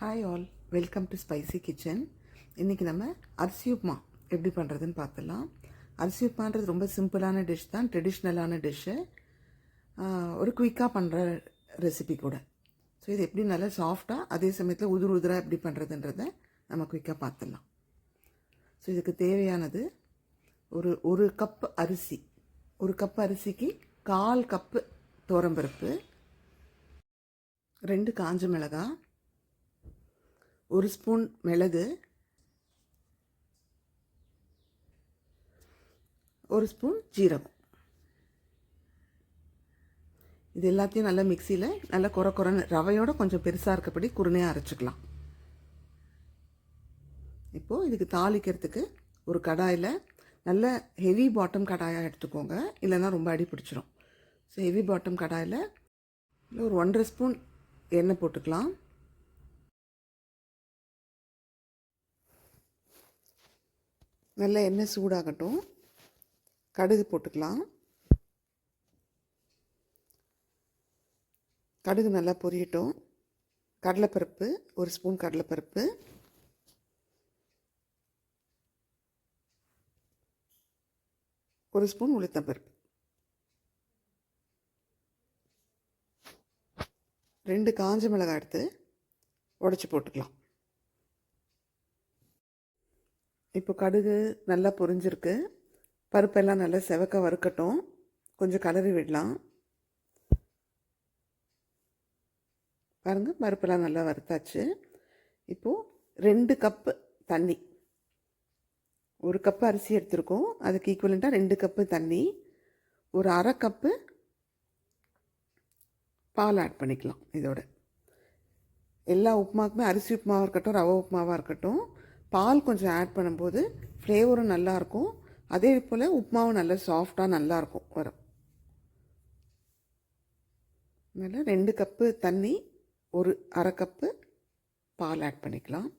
Hi all, welcome to spicy kitchen. இன்றைக்கி நம்ம அரிசி உப்புமா எப்படி பண்ணுறதுன்னு பார்த்துடலாம். அரிசி உப்புமான்றது ரொம்ப சிம்பிளான டிஷ் தான், ட்ரெடிஷ்னலான டிஷ்ஷு, ஒரு குயிக்காக பண்ணுற ரெசிபி கூட. ஸோ இது எப்படி நல்லா சாஃப்டாக அதே சமயத்தில் உதிராக எப்படி பண்ணுறதுன்றதை நம்ம குயிக்காக பார்த்துடலாம். ஸோ இதுக்கு தேவையானது ஒரு கப் அரிசி, ஒரு கப் அரிசிக்கு 1/4 கப்பு துவரம்பருப்பு, 2 காஞ்ச மிளகாய், 1 ஸ்பூன் மிளகு, 1 ஸ்பூன் ஜீரகம். இது எல்லாத்தையும் நல்லா மிக்சியில் நல்லா குறைன்னு ரவையோட கொஞ்சம் பெருசாக இருக்கப்படி குருணையாக அரைச்சிக்கலாம். இப்போது இதுக்கு தாளிக்கிறதுக்கு ஒரு கடாயில் நல்ல ஹெவி பாட்டம் கடாயாக எடுத்துக்கோங்க, இல்லைன்னா ரொம்ப அடி பிடிச்சிரும். ஸோ ஹெவி பாட்டம் கடாயில் ஒரு 1.5 ஸ்பூன் எண்ணெய் போட்டுக்கலாம். நல்ல எண்ணெய் சூடாகட்டும். கடுகு போட்டுக்கலாம். கடுகு நல்லா பொரியட்டும். கடலைப்பருப்பு, 1 ஸ்பூன் கடலைப்பருப்பு, 1 ஸ்பூன் உளுத்தம்பருப்பு, 2 காஞ்ச மிளகாய் எடுத்து உடச்சி போட்டுக்கலாம். இப்போ கடுகு நல்லா பொரிஞ்சிருக்கு. பருப்பெல்லாம் நல்லா செவக்க வறுக்கட்டும். கொஞ்சம் கலரி விடலாம். பாருங்கள், பருப்பெல்லாம் நல்லா வறுத்தாச்சு. இப்போது 2 கப்பு தண்ணி, 1 கப்பு அரிசி எடுத்துருக்கோம், அதுக்கு ஈக்குவலண்ட்டாக 2 கப்பு தண்ணி, ஒரு 1/2 கப்பு பால் ஆட் பண்ணிக்கலாம். இதோட எல்லா உப்புமாவுக்குமே, அரிசி உப்புமாவாக இருக்கட்டும், ரவை உப்புமாவாக இருக்கட்டும், பால் கொஞ்சம் ஆட் பண்ணும்போது ஃப்ளேவரும் நல்லாயிருக்கும். அதே போல் உப்புமாவும் நல்லா சாஃப்டாக நல்லாயிருக்கும் வரும். அதனால் 2 கப்பு தண்ணி, ஒரு 1/2 கப்பு பால் ஆட் பண்ணிக்கலாம்.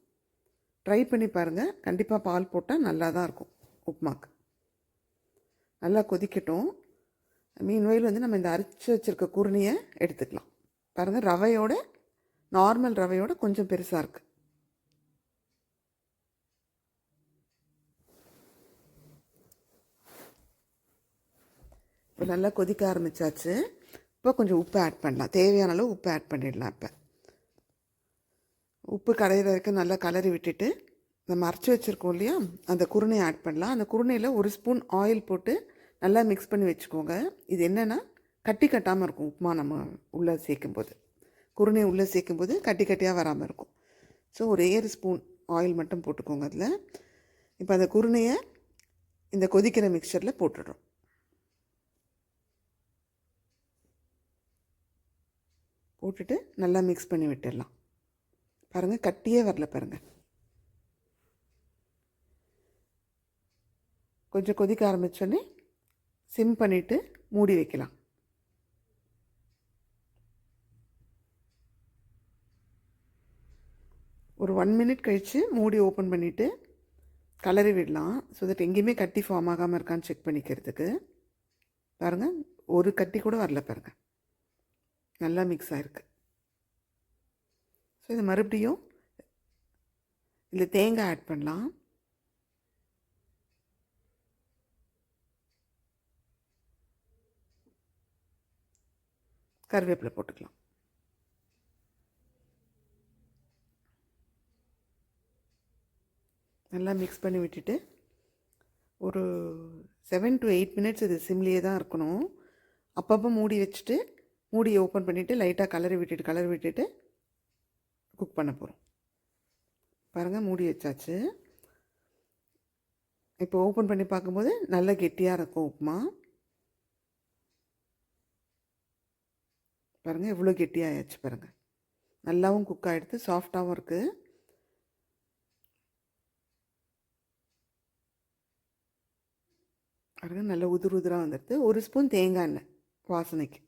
ட்ரை பண்ணி பாருங்கள், கண்டிப்பாக பால் போட்டால் நல்லா தான் இருக்கும் உப்புமாக்கு. நல்லா கொதிக்கட்டும். மீன்வெயில் நம்ம இந்த அரைச்சி வச்சுருக்க குருணையை எடுத்துக்கலாம். பாருங்கள், ரவையோட நார்மல் ரவையோட கொஞ்சம் பெருசாக இருக்குது. இப்போ நல்லா கொதிக்க ஆரம்பித்தாச்சு. இப்போ கொஞ்சம் உப்பு ஆட் பண்ணலாம். தேவையான அளவு உப்பு ஆட் பண்ணிடலாம். இப்போ உப்பு கரையிற வரைக்கும் நல்லா கலரி விட்டுட்டு நம்ம அரைச்சி வச்சுருக்கோம் இல்லையா, அந்த குருணையை ஆட் பண்ணலாம். அந்த குருணையில் 1 ஸ்பூன் ஆயில் போட்டு நல்லா மிக்ஸ் பண்ணி வச்சுக்கோங்க. இது என்னென்னா கட்டி கட்டாமல் இருக்கும் உப்புமா. நம்ம உள்ளே சேர்க்கும்போது, குருணை உள்ளே சேர்க்கும்போது கட்டி கட்டியாக வராமல் இருக்கும். ஸோ ஒரு 1 ஸ்பூன் ஆயில் மட்டும் போட்டுக்கோங்க அதில். இப்போ அந்த குருணையை இந்த கொதிக்கிற மிக்சரில் போட்டுடுறோம். போட்டுட்டு நல்லா மிக்ஸ் பண்ணி விட்டுடலாம். பாருங்கள், கட்டியே வரல பாருங்கள். கொஞ்சம் கொதிக்க ஆரம்பித்தோடனே சிம் பண்ணிவிட்டு மூடி வைக்கலாம். ஒரு 1 மினிட் கழித்து மூடி ஓப்பன் பண்ணிவிட்டு கலரி விடலாம். ஸோ தட் எங்கேயுமே கட்டி ஃபார்ம் ஆகாமல் இருக்கான்னு செக் பண்ணிக்கிறதுக்கு. பாருங்கள், ஒரு கட்டி கூட வரல பாருங்கள், நல்லா மிக்ஸ் ஆகிருக்கு. ஸோ இது மறுபடியும் இதில் தேங்காய் ஆட் பண்ணலாம். கருவேப்பிலை போட்டுக்கலாம். நல்லா மிக்ஸ் பண்ணி விட்டுட்டு ஒரு 7 to 8 மினிட்ஸ் இது சிம்லேயே தான் இருக்கணும். அப்பப்போ மூடி வச்சுட்டு மூடியை ஓப்பன் பண்ணிவிட்டு லைட்டாக கலரி விட்டுட்டு குக் பண்ண போகிறோம். பாருங்கள், மூடி வச்சாச்சு. இப்போ ஓப்பன் பண்ணி பார்க்கும்போது நல்லா கெட்டியாக இருக்கும் உப்புமா. பாருங்கள், எவ்வளோ கெட்டியாகிடுச்சு பாருங்கள். நல்லாவும் குக் ஆகிடுது, சாஃப்டாகவும் இருக்குது. பாருங்கள், நல்லா உதிராக வந்துடுது. 1 ஸ்பூன் தேங்காய் எண்ணெய் வாசனைக்கு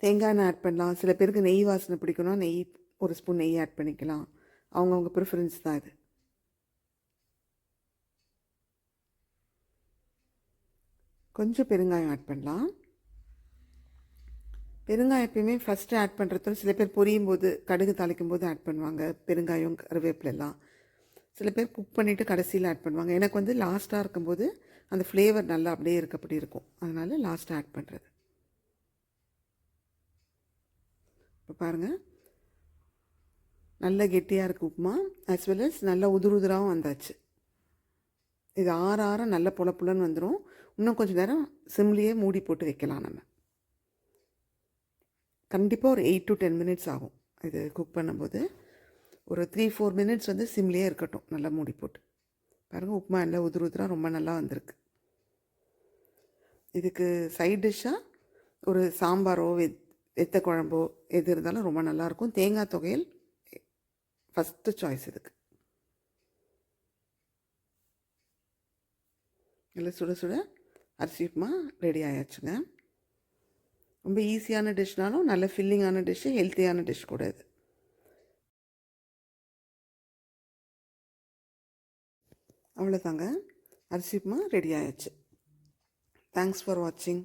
தேங்காய் எண்ணெய் ஆட் பண்ணலாம். சில பேருக்கு நெய் வாசனை பிடிக்கணும், நெய் 1 ஸ்பூன் நெய் ஆட் பண்ணிக்கலாம். அவங்கவுங்க ப்ரிஃபரன்ஸ் தான் இது. கொஞ்சம் பெருங்காயம் ஆட் பண்ணலாம். பெருங்காயம் எப்பயுமே ஃபஸ்ட்டு ஆட் பண்ணுறது சில பேர் பொரியும் போது கடுகு தாளிக்கும் போது ஆட் பண்ணுவாங்க பெருங்காயம் கருவேப்பிலெல்லாம். சில பேர் குக் பண்ணிவிட்டு கடைசியில் ஆட் பண்ணுவாங்க. எனக்கு வந்து லாஸ்ட்டாக இருக்கும்போது அந்த ஃப்ளேவர் நல்லா அப்படியே இருக்கப்படி இருக்கும், அதனால லாஸ்ட்டாக ஆட் பண்ணுறது. இப்போ பாருங்கள், நல்ல கெட்டியாக இருக்குது உப்புமா, ஆஸ் வெல் அஸ் நல்லா உதிராகவும் வந்தாச்சு. இது ஆற ஆற நல்ல புலன்னு வந்துடும். இன்னும் கொஞ்சம் நேரம் சிம்லேயே மூடி போட்டு வைக்கலாம். நம்ம கண்டிப்பாக ஒரு 8 to 10 மினிட்ஸ் ஆகும் இது குக் பண்ணும்போது. ஒரு 3-4 மினிட்ஸ் வந்து சிம்லேயே இருக்கட்டும், நல்லா மூடி போட்டு. பாருங்கள், உப்புமா எல்லாம் உதிராக ரொம்ப நல்லா வந்திருக்கு. இதுக்கு சைட் டிஷ்ஷாக ஒரு சாம்பாரோ வெத்த குழம்போ எது இருந்தாலும் ரொம்ப நல்லாயிருக்கும். தேங்காய் துவையல் ஃபஸ்ட்டு சாய்ஸ் இதுக்கு. நல்லா சுட சுட அரிசி உப்புமா ரெடி ஆயாச்சுங்க. ரொம்ப ஈஸியான டிஷ்னாலும் நல்ல ஃபில்லிங்கான டிஷ்ஷு, ஹெல்த்தியான டிஷ் கூட இது. அவ்வளோதாங்க, அரிசி உப்புமா ரெடி ஆயாச்சு. தேங்க்ஸ் ஃபார் வாட்சிங்.